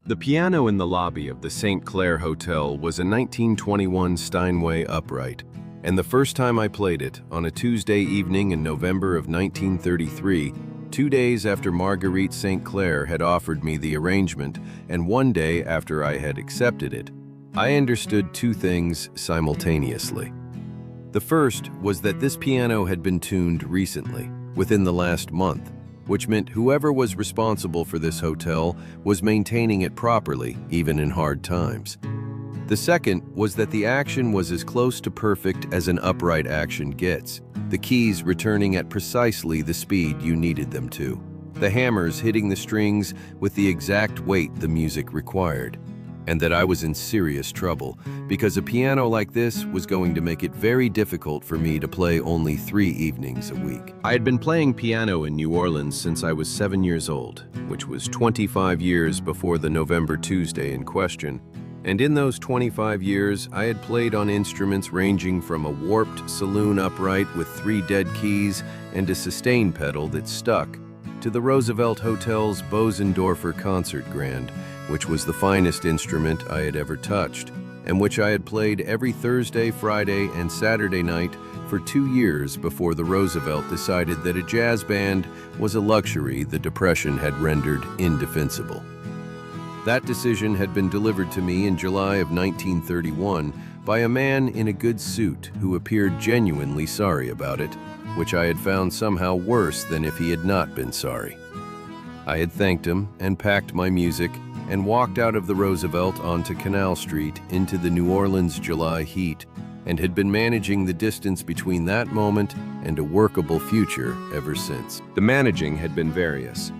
The piano in the lobby of the Sainte Claire Hotel was a 1921 Steinway upright, and the first time I played it, on a Tuesday evening in November of 1933, 2 days after Marguerite Sainte Claire had offered me the arrangement, and 1 day after I had accepted it, I understood two things simultaneously. The first was that this piano had been tuned recently, within the last month, which meant whoever was responsible for this hotel was maintaining it properly, even in hard times. The second was that the action was as close to perfect as an upright action gets, the keys returning at precisely the speed you needed them to, the hammers hitting the strings with the exact weight the music required, and that I was in serious trouble, because a piano like this was going to make it very difficult for me to play only 3 evenings a week. I had been playing piano in New Orleans since I was 7 years old, which was 25 years before the November Tuesday in question, and in those 25 years I had played on instruments ranging from a warped saloon upright with 3 dead keys and a sustain pedal that stuck, to the Roosevelt Hotel's Bosendorfer concert grand, which was the finest instrument I had ever touched, and which I had played every Thursday, Friday, and Saturday night for 2 years before the Roosevelt decided that a jazz band was a luxury the Depression had rendered indefensible. That decision had been delivered to me in July of 1931 by a man in a good suit who appeared genuinely sorry about it, which I had found somehow worse than if he had not been sorry. I had thanked him and packed my music and walked out of the Roosevelt onto Canal Street into the New Orleans July heat, and had been managing the distance between that moment and a workable future ever since. The managing had been various.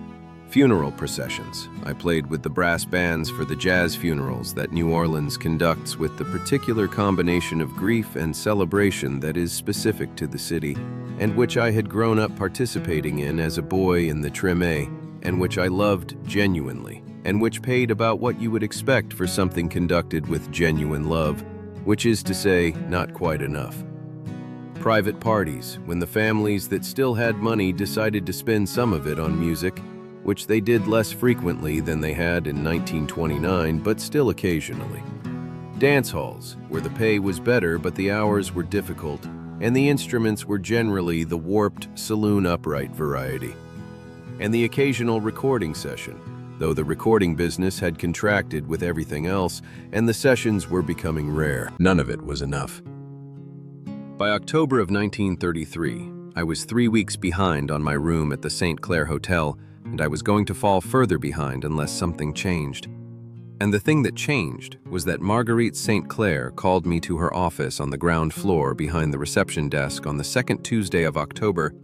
Funeral processions. I played with the brass bands for the jazz funerals that New Orleans conducts with the particular combination of grief and celebration that is specific to the city, and which I had grown up participating in as a boy in the Treme, and which I loved genuinely, and which paid about what you would expect for something conducted with genuine love, which is to say, not quite enough. Private parties, when the families that still had money decided to spend some of it on music, which they did less frequently than they had in 1929, but still occasionally. Dance halls, where the pay was better but the hours were difficult, and the instruments were generally the warped saloon upright variety. And the occasional recording session, though the recording business had contracted with everything else, and the sessions were becoming rare. None of it was enough. By October of 1933, I was 3 weeks behind on my room at the Sainte Claire Hotel, and I was going to fall further behind unless something changed. And the thing that changed was that Marguerite Sainte Claire called me to her office on the ground floor behind the reception desk on the second Tuesday of October,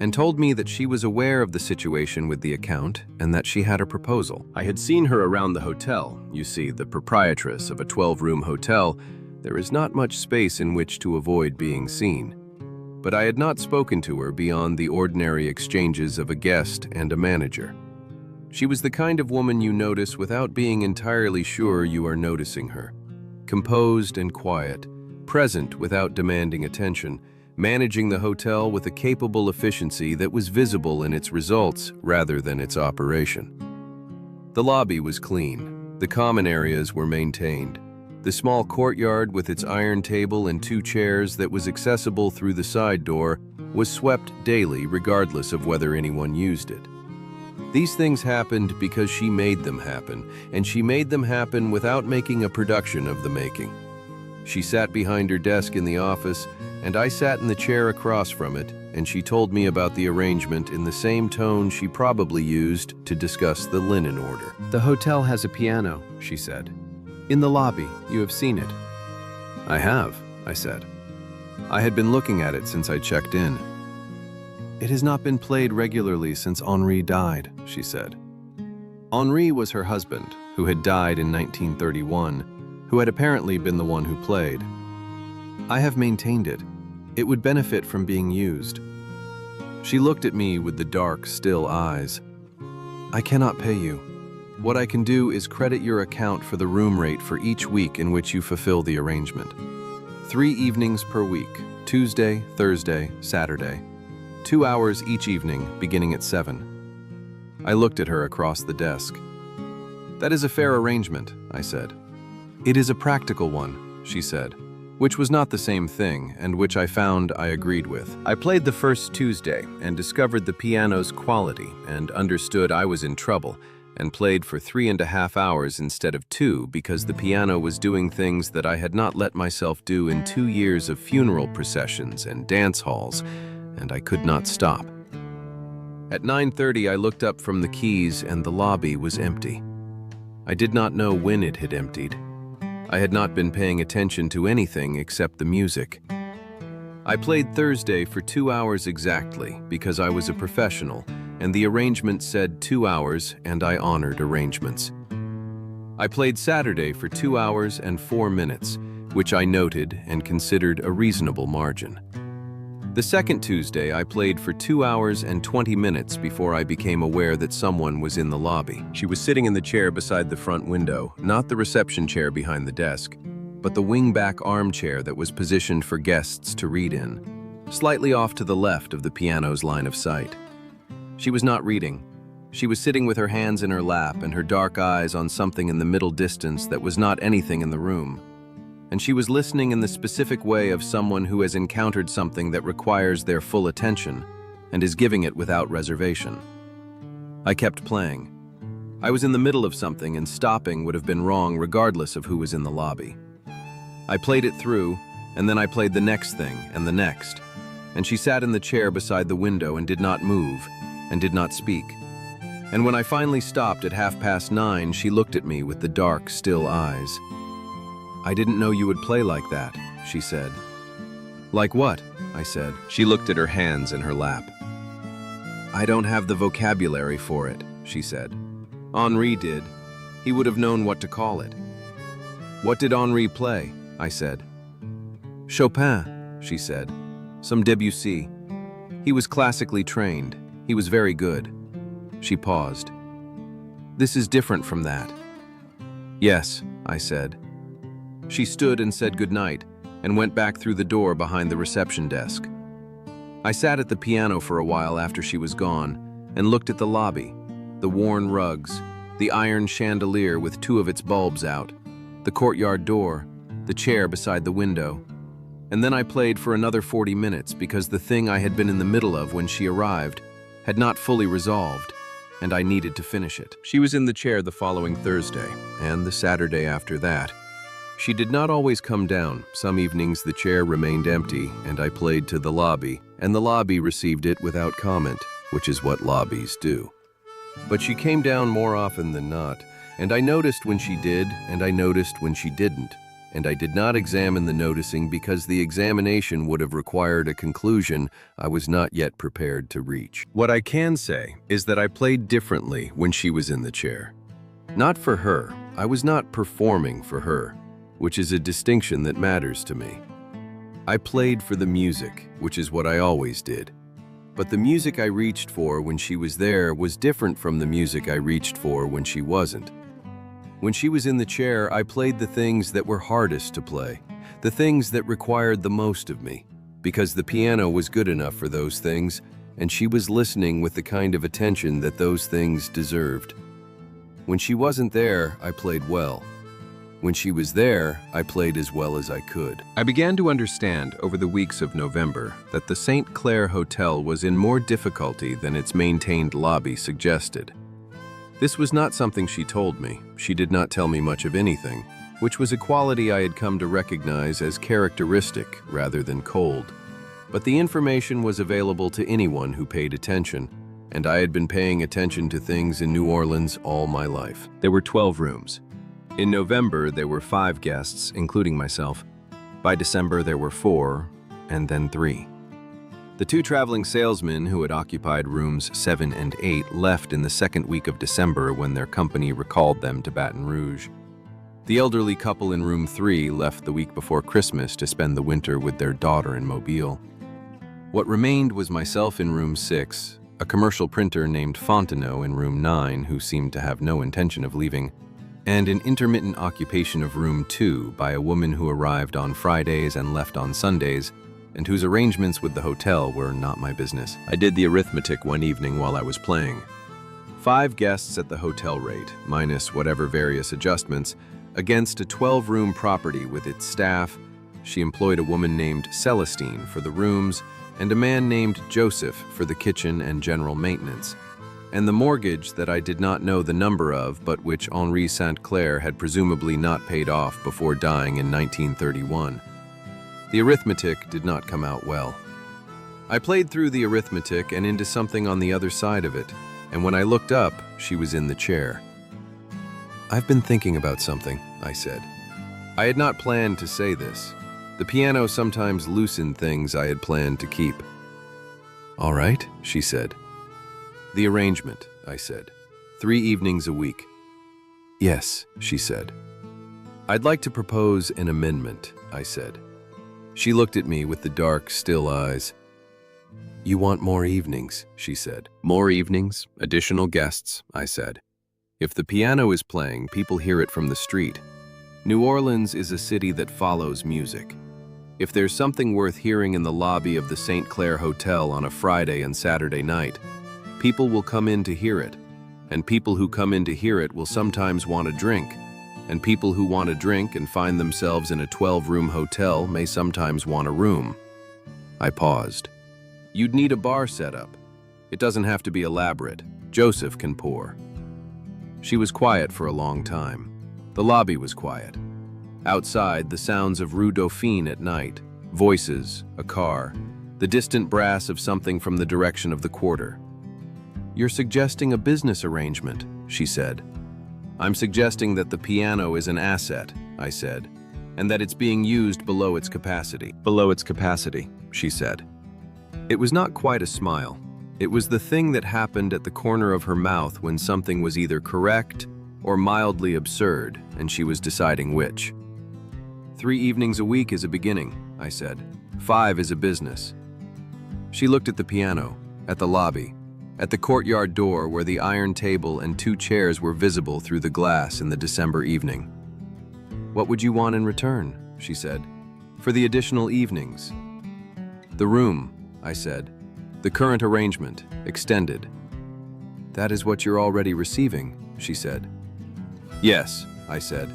and told me that she was aware of the situation with the account and that she had a proposal. I had seen her around the hotel. You see, the proprietress of a 12-room hotel, there is not much space in which to avoid being seen. But I had not spoken to her beyond the ordinary exchanges of a guest and a manager. She was the kind of woman you notice without being entirely sure you are noticing her. Composed and quiet, present without demanding attention, managing the hotel with a capable efficiency that was visible in its results rather than its operation. The lobby was clean. The common areas were maintained. The small courtyard with its iron table and 2 chairs that was accessible through the side door was swept daily regardless of whether anyone used it. These things happened because she made them happen, and she made them happen without making a production of the making. She sat behind her desk in the office, and I sat in the chair across from it, and she told me about the arrangement in the same tone she probably used to discuss the linen order. "The hotel has a piano," she said. "In the lobby. You have seen it." "I have," I said. I had been looking at it since I checked in. "It has not been played regularly since Henri died," she said. Henri was her husband, who had died in 1931, who had apparently been the one who played. "I have maintained it. It would benefit from being used." She looked at me with the dark, still eyes. "I cannot pay you. What I can do is credit your account for the room rate for each week in which you fulfill the arrangement. 3 evenings per week, Tuesday, Thursday, Saturday. 2 hours each evening, beginning at 7. I looked at her across the desk. "That is a fair arrangement," I said. "It is a practical one," she said, which was not the same thing, and which I found I agreed with. I played the first Tuesday and discovered the piano's quality and understood I was in trouble, and played for 3.5 hours instead of 2 because the piano was doing things that I had not let myself do in 2 years of funeral processions and dance halls, and I could not stop. At 9:30, I looked up from the keys and the lobby was empty. I did not know when it had emptied. I had not been paying attention to anything except the music. I played Thursday for 2 hours exactly because I was a professional, and the arrangement said 2 hours, and I honored arrangements. I played Saturday for 2 hours and 4 minutes, which I noted and considered a reasonable margin. The second Tuesday, I played for 2 hours and 20 minutes before I became aware that someone was in the lobby. She was sitting in the chair beside the front window, not the reception chair behind the desk, but the wing-back armchair that was positioned for guests to read in, slightly off to the left of the piano's line of sight. She was not reading. She was sitting with her hands in her lap and her dark eyes on something in the middle distance that was not anything in the room. And she was listening in the specific way of someone who has encountered something that requires their full attention and is giving it without reservation. I kept playing. I was in the middle of something, and stopping would have been wrong regardless of who was in the lobby. I played it through, and then I played the next thing and the next, and she sat in the chair beside the window and did not move and did not speak. And when I finally stopped at 9:30, she looked at me with the dark, still eyes. "I didn't know you would play like that," she said. "Like what?" I said. She looked at her hands in her lap. "I don't have the vocabulary for it," she said. "Henri did. He would have known what to call it." "What did Henri play?" I said. "Chopin," she said. "Some Debussy. He was classically trained. He was very good." She paused. "This is different from that." "Yes," I said. She stood and said goodnight and went back through the door behind the reception desk. I sat at the piano for a while after she was gone and looked at the lobby, the worn rugs, the iron chandelier with 2 of its bulbs out, the courtyard door, the chair beside the window. And then I played for another 40 minutes because the thing I had been in the middle of when she arrived had not fully resolved, and I needed to finish it. She was in the chair the following Thursday and the Saturday after that. She did not always come down. Some evenings the chair remained empty, and I played to the lobby, and the lobby received it without comment, which is what lobbies do. But she came down more often than not, and I noticed when she did, and I noticed when she didn't, and I did not examine the noticing because the examination would have required a conclusion I was not yet prepared to reach. What I can say is that I played differently when she was in the chair. Not for her. I was not performing for her, which is a distinction that matters to me. I played for the music, which is what I always did. But the music I reached for when she was there was different from the music I reached for when she wasn't. When she was in the chair, I played the things that were hardest to play, the things that required the most of me, because the piano was good enough for those things, and she was listening with the kind of attention that those things deserved. When she wasn't there, I played well. When she was there, I played as well as I could. I began to understand over the weeks of November that the Sainte Claire Hotel was in more difficulty than its maintained lobby suggested. This was not something she told me. She did not tell me much of anything, which was a quality I had come to recognize as characteristic rather than cold. But the information was available to anyone who paid attention, and I had been paying attention to things in New Orleans all my life. There were 12 rooms. In November, there were 5 guests, including myself. By December, there were 4, and then 3. The 2 traveling salesmen who had occupied rooms 7 and 8 left in the second week of December when their company recalled them to Baton Rouge. The elderly couple in room 3 left the week before Christmas to spend the winter with their daughter in Mobile. What remained was myself in room 6, a commercial printer named Fontenot in room 9 who seemed to have no intention of leaving, and an intermittent occupation of room 2 by a woman who arrived on Fridays and left on Sundays, and whose arrangements with the hotel were not my business. I did the arithmetic one evening while I was playing. 5 guests at the hotel rate, minus whatever various adjustments, against a 12-room property with its staff. She employed a woman named Celestine for the rooms and a man named Joseph for the kitchen and general maintenance, and the mortgage that I did not know the number of, but which Henri Sainte Claire had presumably not paid off before dying in 1931. The arithmetic did not come out well. I played through the arithmetic and into something on the other side of it, and when I looked up, she was in the chair. "I've been thinking about something," I said. I had not planned to say this. The piano sometimes loosened things I had planned to keep. "All right," she said. "The arrangement," I said. 3 evenings a week." "Yes," she said. "I'd like to propose an amendment," I said. She looked at me with the dark, still eyes. "You want more evenings," she said. "More evenings, additional guests," I said. "If the piano is playing, people hear it from the street. New Orleans is a city that follows music. If there's something worth hearing in the lobby of the Sainte Claire Hotel on a Friday and Saturday night, people will come in to hear it, and people who come in to hear it will sometimes want a drink, and people who want a drink and find themselves in a 12-room hotel may sometimes want a room." I paused. "You'd need a bar set up. It doesn't have to be elaborate. Joseph can pour." She was quiet for a long time. The lobby was quiet. Outside, the sounds of Rue Dauphine at night, voices, a car, the distant brass of something from the direction of the quarter. "You're suggesting a business arrangement," she said. "I'm suggesting that the piano is an asset," I said, "and that it's being used below its capacity." "Below its capacity," she said. It was not quite a smile. It was the thing that happened at the corner of her mouth when something was either correct or mildly absurd, and she was deciding which. 3 evenings a week is a beginning," I said. 5 is a business." She looked at the piano, at the lobby, at the courtyard door where the iron table and 2 chairs were visible through the glass in the December evening. "What would you want in return?" she said. "For the additional evenings?" "The room," I said. "The current arrangement, extended." "That is what you're already receiving," she said. "Yes," I said.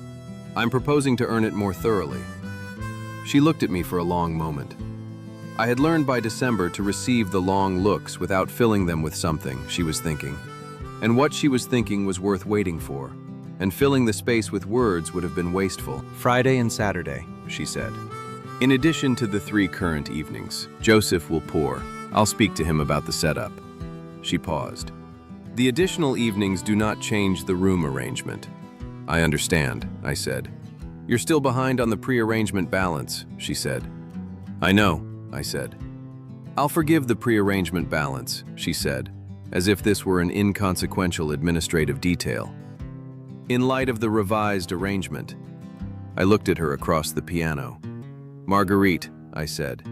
"I'm proposing to earn it more thoroughly." She looked at me for a long moment. I had learned by December to receive the long looks without filling them with something, she was thinking. And what she was thinking was worth waiting for, and filling the space with words would have been wasteful. "Friday and Saturday," she said. "In addition to the 3 current evenings, Joseph will pour. I'll speak to him about the setup." She paused. "The additional evenings do not change the room arrangement." "I understand," I said. "You're still behind on the pre-arrangement balance," she said. "I know," I said. "I'll forgive the pre-arrangement balance," she said, as if this were an inconsequential administrative detail. "In light of the revised arrangement." I looked at her across the piano. "Marguerite," I said.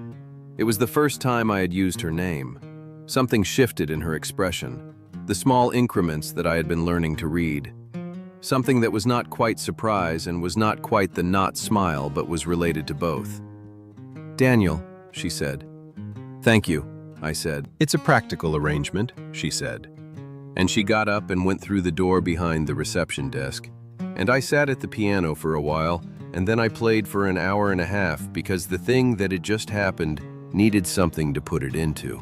It was the first time I had used her name. Something shifted in her expression, the small increments that I had been learning to read. Something that was not quite surprise and was not quite the not smile, but was related to both. "Daniel," she said. "Thank you," I said. "It's a practical arrangement," she said. And she got up and went through the door behind the reception desk. And I sat at the piano for a while, and then I played for an hour and a half because the thing that had just happened needed something to put it into.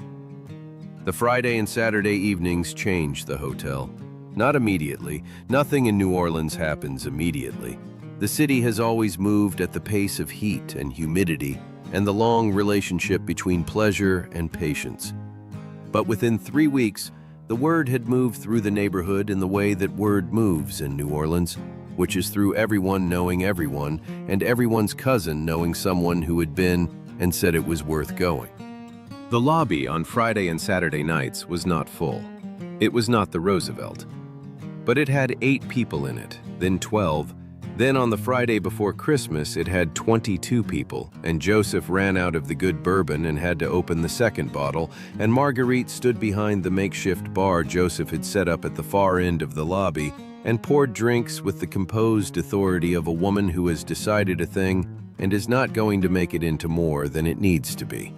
The Friday and Saturday evenings changed the hotel. Not immediately. Nothing in New Orleans happens immediately. The city has always moved at the pace of heat and humidity and the long relationship between pleasure and patience. But within 3 weeks, the word had moved through the neighborhood in the way that word moves in New Orleans, which is through everyone knowing everyone and everyone's cousin knowing someone who had been and said it was worth going. The lobby on Friday and Saturday nights was not full. It was not the Roosevelt. But it had 8 people in it, then 12. Then on the Friday before Christmas, it had 22 people, and Joseph ran out of the good bourbon and had to open the second bottle, and Marguerite stood behind the makeshift bar Joseph had set up at the far end of the lobby and poured drinks with the composed authority of a woman who has decided a thing and is not going to make it into more than it needs to be.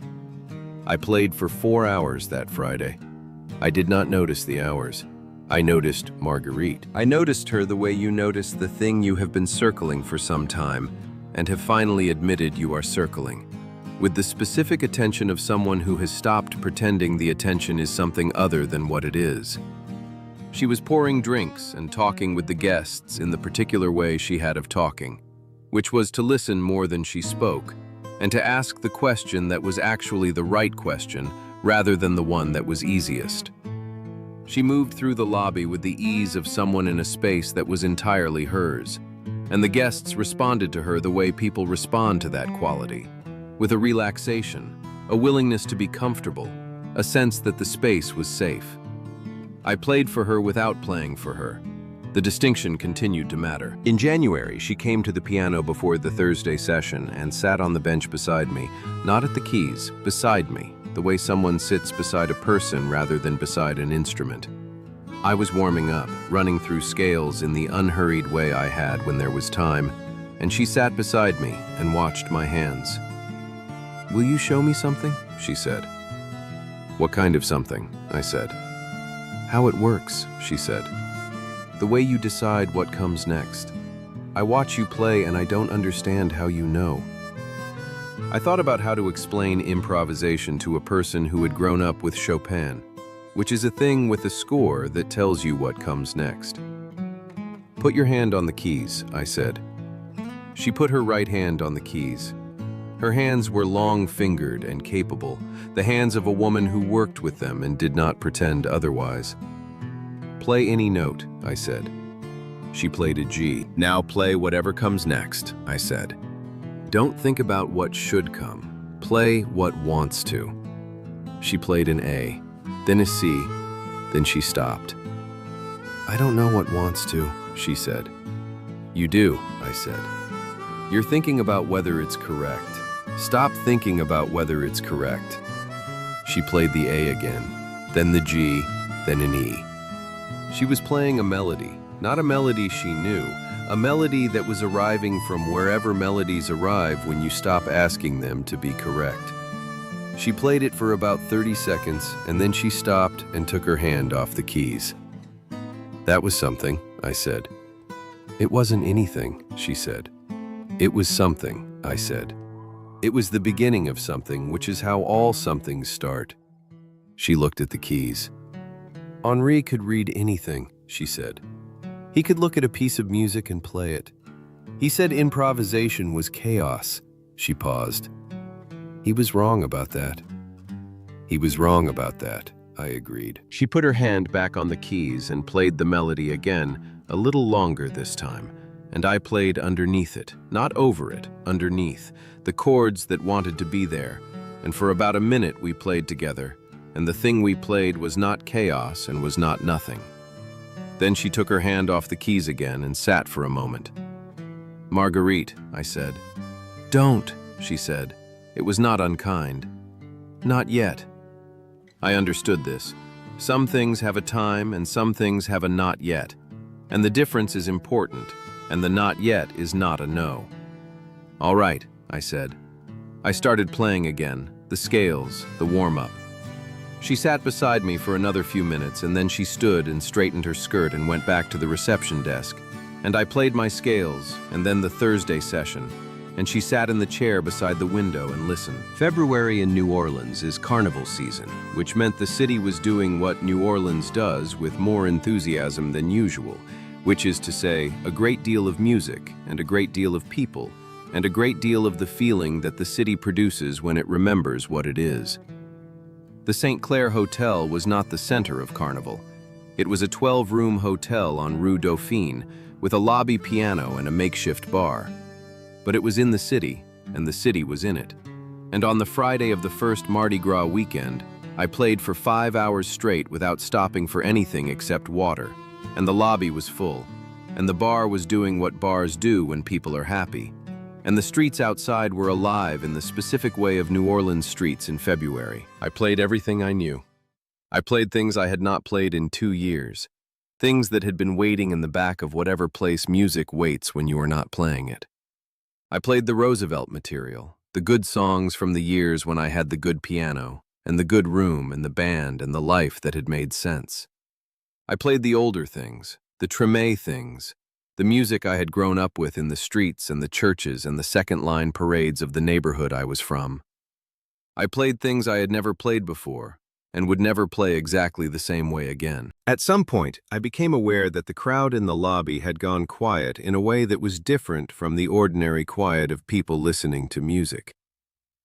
I played for 4 hours that Friday. I did not notice the hours. I noticed Marguerite. I noticed her the way you notice the thing you have been circling for some time and have finally admitted you are circling, with the specific attention of someone who has stopped pretending the attention is something other than what it is. She was pouring drinks and talking with the guests in the particular way she had of talking, which was to listen more than she spoke, and to ask the question that was actually the right question rather than the one that was easiest. She moved through the lobby with the ease of someone in a space that was entirely hers, and the guests responded to her the way people respond to that quality, with a relaxation, a willingness to be comfortable, a sense that the space was safe. I played for her without playing for her. The distinction continued to matter. In January, she came to the piano before the Thursday session and sat on the bench beside me, not at the keys, beside me, the way someone sits beside a person rather than beside an instrument. I was warming up, running through scales in the unhurried way I had when there was time, and she sat beside me and watched my hands. "Will you show me something?" she said. "What kind of something?" I said. "How it works," she said. "The way you decide what comes next. I watch you play and I don't understand how you know." I thought about how to explain improvisation to a person who had grown up with Chopin, which is a thing with a score that tells you what comes next. "Put your hand on the keys," I said. She put her right hand on the keys. Her hands were long-fingered and capable, the hands of a woman who worked with them and did not pretend otherwise. "Play any note," I said. She played a G. "Now play whatever comes next," I said. "Don't think about what should come. Play what wants to." She played an A, then a C, then she stopped. "I don't know what wants to," she said. "You do," I said. "You're thinking about whether it's correct. Stop thinking about whether it's correct." She played the A again, then the G, then an E. She was playing a melody, not a melody she knew, a melody that was arriving from wherever melodies arrive when you stop asking them to be correct. She played it for about 30 seconds, and then she stopped and took her hand off the keys. "That was something," I said. "It wasn't anything," she said. "It was something," I said. "It was the beginning of something, which is how all somethings start." She looked at the keys. "Henri could read anything," she said. "He could look at a piece of music and play it. He said improvisation was chaos." She paused. "He was wrong about that." "He was wrong about that," I agreed. She put her hand back on the keys and played the melody again, a little longer this time, and I played underneath it, not over it, underneath, the chords that wanted to be there, and for about a minute we played together, and the thing we played was not chaos and was not nothing. Then she took her hand off the keys again and sat for a moment. "Marguerite," I said. "Don't," she said. It was not unkind. "Not yet." I understood this. Some things have a time and some things have a not yet, and the difference is important, and the not yet is not a no. "All right," I said. I started playing again, the scales, the warm-up. She sat beside me for another few minutes, and then she stood and straightened her skirt and went back to the reception desk. And I played my scales, and then the Thursday session, and she sat in the chair beside the window and listened. February in New Orleans is carnival season, which meant the city was doing what New Orleans does with more enthusiasm than usual, which is to say, a great deal of music, and a great deal of people, and a great deal of the feeling that the city produces when it remembers what it is. The Sainte Claire Hotel was not the center of Carnival. It was a 12-room hotel on Rue Dauphine with a lobby piano and a makeshift bar. But it was in the city, and the city was in it. And on the Friday of the first Mardi Gras weekend, I played for 5 hours straight without stopping for anything except water, and the lobby was full, and the bar was doing what bars do when people are happy, and the streets outside were alive in the specific way of New Orleans streets in February. I played everything I knew. I played things I had not played in 2 years, things that had been waiting in the back of whatever place music waits when you are not playing it. I played the Roosevelt material, the good songs from the years when I had the good piano, and the good room, and the band, and the life that had made sense. I played the older things, the Treme things, the music I had grown up with in the streets and the churches and the second-line parades of the neighborhood I was from. I played things I had never played before, and would never play exactly the same way again. At some point, I became aware that the crowd in the lobby had gone quiet in a way that was different from the ordinary quiet of people listening to music.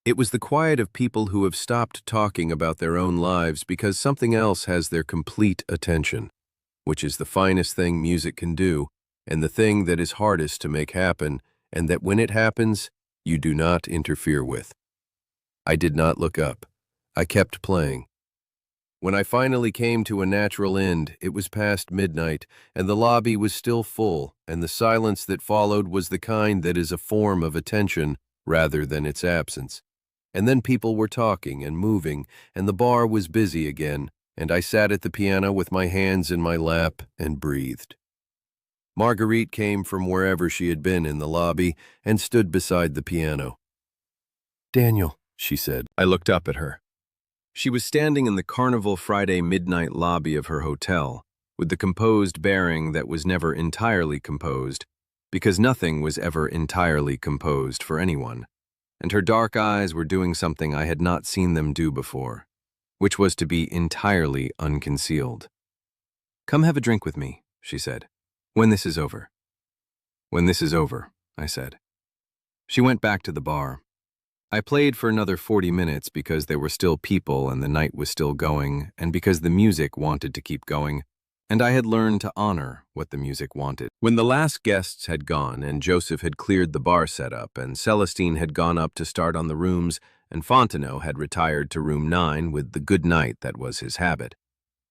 It was the quiet of people who have stopped talking about their own lives because something else has their complete attention, which is the finest thing music can do, and the thing that is hardest to make happen, and that when it happens, you do not interfere with. I did not look up. I kept playing. When I finally came to a natural end, it was past midnight, and the lobby was still full, and the silence that followed was the kind that is a form of attention rather than its absence. And then people were talking and moving, and the bar was busy again, and I sat at the piano with my hands in my lap and breathed. Marguerite came from wherever she had been in the lobby and stood beside the piano. "Daniel," she said. I looked up at her. She was standing in the Carnival Friday midnight lobby of her hotel, with the composed bearing that was never entirely composed, because nothing was ever entirely composed for anyone, and her dark eyes were doing something I had not seen them do before, which was to be entirely unconcealed. "Come have a drink with me," she said, "when this is over." "When this is over," I said. She went back to the bar. I played for another 40 minutes because there were still people and the night was still going, and because the music wanted to keep going, and I had learned to honor what the music wanted. When the last guests had gone and Joseph had cleared the bar setup and Celestine had gone up to start on the rooms and Fontenot had retired to room 9 with the good night that was his habit,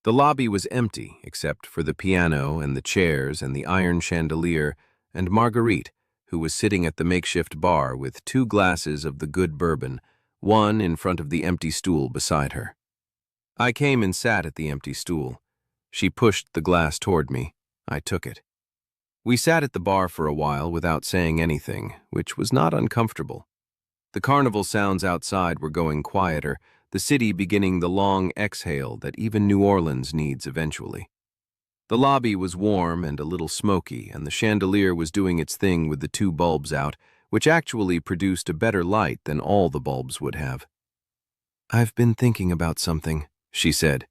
the lobby was empty except for the piano and the chairs and the iron chandelier and Marguerite, who was sitting at the makeshift bar with 2 glasses of the good bourbon, one in front of the empty stool beside her. I came and sat at the empty stool. She pushed the glass toward me. I took it. We sat at the bar for a while without saying anything, which was not uncomfortable. The carnival sounds outside were going quieter, the city beginning the long exhale that even New Orleans needs eventually. The lobby was warm and a little smoky, and the chandelier was doing its thing with the 2 bulbs out, which actually produced a better light than all the bulbs would have. "I've been thinking about something," she said.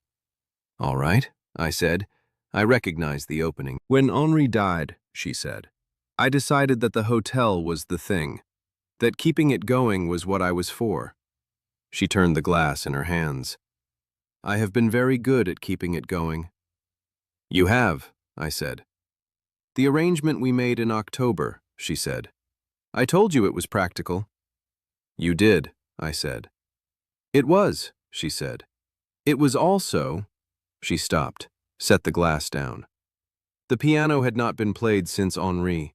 "All right," I said. I recognized the opening. "When Henri died," she said, "I decided that the hotel was the thing, that keeping it going was what I was for." She turned the glass in her hands. "I have been very good at keeping it going." "You have," I said. "The arrangement we made in October," she said. "I told you it was practical." "You did," I said. "It was," she said. "It was also—" She stopped, set the glass down. The piano had not been played since Henri.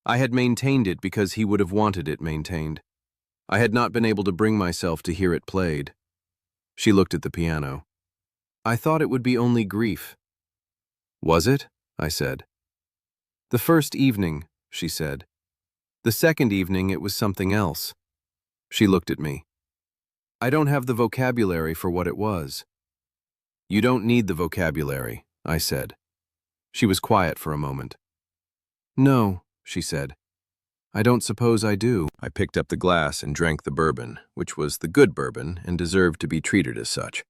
I had maintained it because he would have wanted it maintained. I had not been able to bring myself to hear it played. She looked at the piano. "I thought it would be only grief." "Was it?" I said. "The first evening," she said. "The second evening it was something else." She looked at me. "I don't have the vocabulary for what it was." "You don't need the vocabulary," I said. She was quiet for a moment. "No," she said. "I don't suppose I do." I picked up the glass and drank the bourbon, which was the good bourbon and deserved to be treated as such.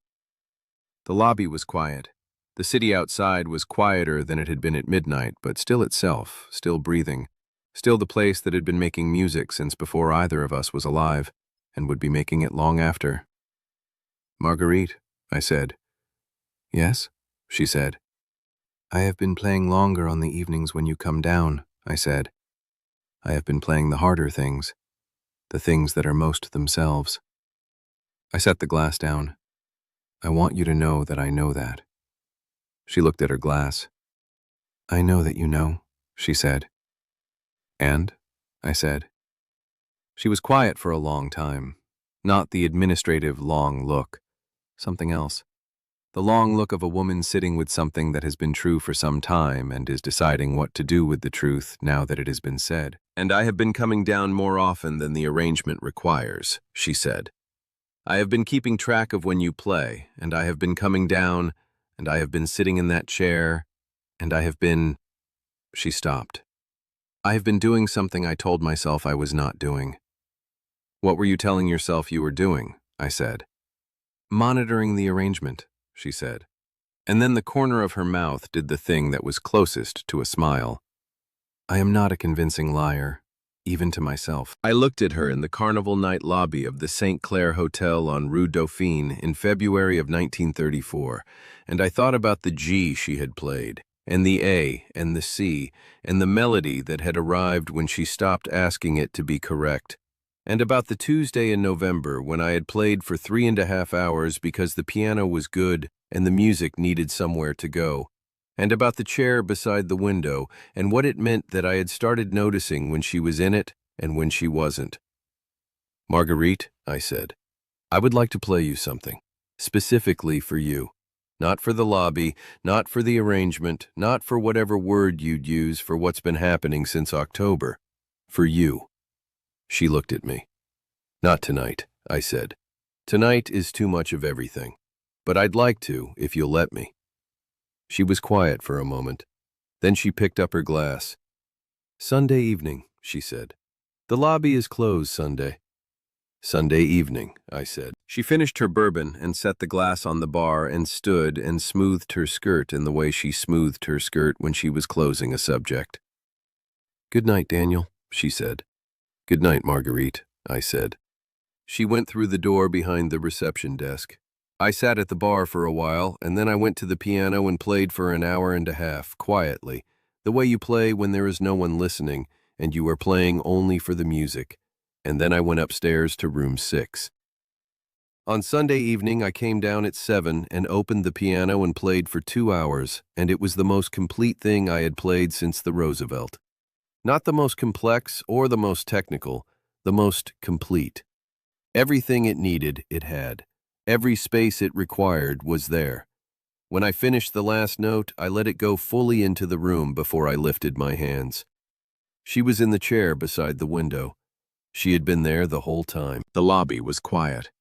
The lobby was quiet. The city outside was quieter than it had been at midnight, but still itself, still breathing, still the place that had been making music since before either of us was alive, and would be making it long after. "Marguerite," I said. "Yes," she said. "I have been playing longer on the evenings when you come down," I said. "I have been playing the harder things, the things that are most themselves." I set the glass down. "I want you to know that I know that." She looked at her glass. "I know that you know," she said. "And?" I said. She was quiet for a long time. Not the administrative long look. Something else. The long look of a woman sitting with something that has been true for some time and is deciding what to do with the truth now that it has been said. "And I have been coming down more often than the arrangement requires," she said. "I have been keeping track of when you play, and I have been coming down, and I have been sitting in that chair, and I have been—" She stopped. "I have been doing something I told myself I was not doing." "What were you telling yourself you were doing?" I said. "Monitoring the arrangement," she said. And then the corner of her mouth did the thing that was closest to a smile. "I am not a convincing liar, even to myself." I looked at her in the carnival night lobby of the Sainte Claire Hotel on Rue Dauphine in February of 1934, and I thought about the G she had played, and the A and the C, and the melody that had arrived when she stopped asking it to be correct, and about the Tuesday in November when I had played for 3.5 hours because the piano was good and the music needed somewhere to go, and about the chair beside the window and what it meant that I had started noticing when she was in it and when she wasn't. "Marguerite," I said, "I would like to play you something, specifically for you. Not for the lobby, not for the arrangement, not for whatever word you'd use for what's been happening since October. For you." She looked at me. "Not tonight," I said. "Tonight is too much of everything. But I'd like to, if you'll let me." She was quiet for a moment. Then she picked up her glass. "Sunday evening," she said. "The lobby is closed Sunday." "Sunday evening," I said. She finished her bourbon and set the glass on the bar and stood and smoothed her skirt in the way she smoothed her skirt when she was closing a subject. "Good night, Daniel," she said. "Good night, Marguerite," I said. She went through the door behind the reception desk. I sat at the bar for a while, and then I went to the piano and played for an hour and a half, quietly, the way you play when there is no one listening, and you are playing only for the music. And then I went upstairs to room 6. On Sunday evening, I came down at 7 and opened the piano and played for 2 hours, and it was the most complete thing I had played since the Roosevelt. Not the most complex or the most technical, the most complete. Everything it needed, it had. Every space it required was there. When I finished the last note, I let it go fully into the room before I lifted my hands. She was in the chair beside the window. She had been there the whole time. The lobby was quiet.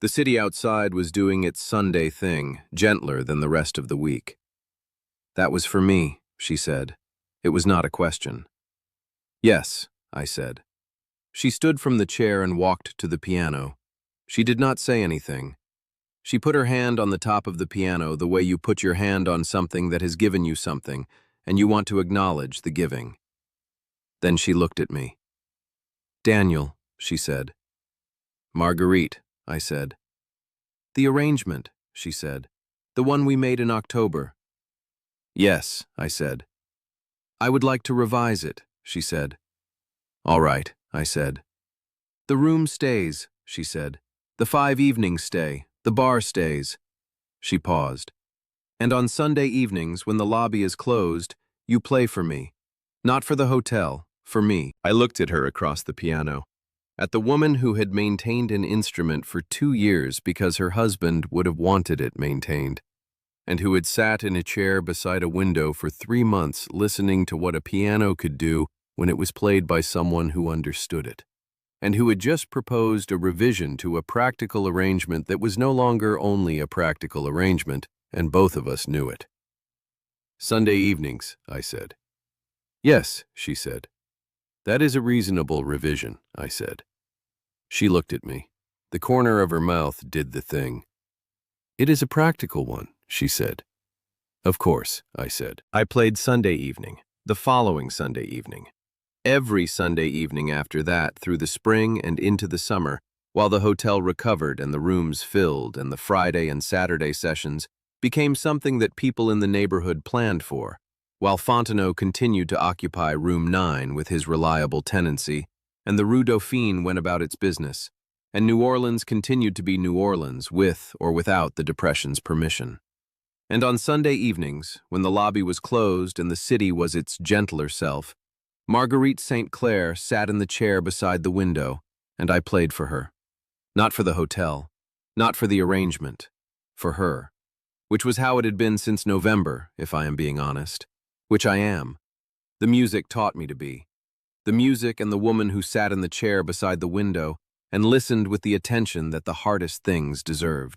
The city outside was doing its Sunday thing, gentler than the rest of the week. "That was for me," she said. It was not a question. "Yes," I said. She stood from the chair and walked to the piano. She did not say anything. She put her hand on the top of the piano the way you put your hand on something that has given you something, and you want to acknowledge the giving. Then she looked at me. "Daniel," she said. "Marguerite," I said. "The arrangement," she said. "The one we made in October." "Yes," I said. "I would like to revise it," she said. "All right," I said. "The room stays," she said. "The 5 evenings stay. The bar stays." She paused. "And on Sunday evenings, when the lobby is closed, you play for me. Not for the hotel, for me." I looked at her across the piano, at the woman who had maintained an instrument for 2 years because her husband would have wanted it maintained, and who had sat in a chair beside a window for 3 months listening to what a piano could do when it was played by someone who understood it, and who had just proposed a revision to a practical arrangement that was no longer only a practical arrangement, and both of us knew it. "Sunday evenings," I said. "Yes," she said. "That is a reasonable revision," I said. She looked at me. The corner of her mouth did the thing. "It is a practical one," she said. "Of course," I said. I played Sunday evening, the following Sunday evening, every Sunday evening after that through the spring and into the summer, while the hotel recovered and the rooms filled and the Friday and Saturday sessions became something that people in the neighborhood planned for, while Fontenot continued to occupy room 9 with his reliable tenancy, and the Rue Dauphine went about its business, and New Orleans continued to be New Orleans with or without the Depression's permission. And on Sunday evenings, when the lobby was closed and the city was its gentler self, Marguerite Sainte Claire sat in the chair beside the window, and I played for her. Not for the hotel, not for the arrangement, for her, which was how it had been since November, if I am being honest, which I am. The music taught me to be. The music and the woman who sat in the chair beside the window and listened with the attention that the hardest things deserved.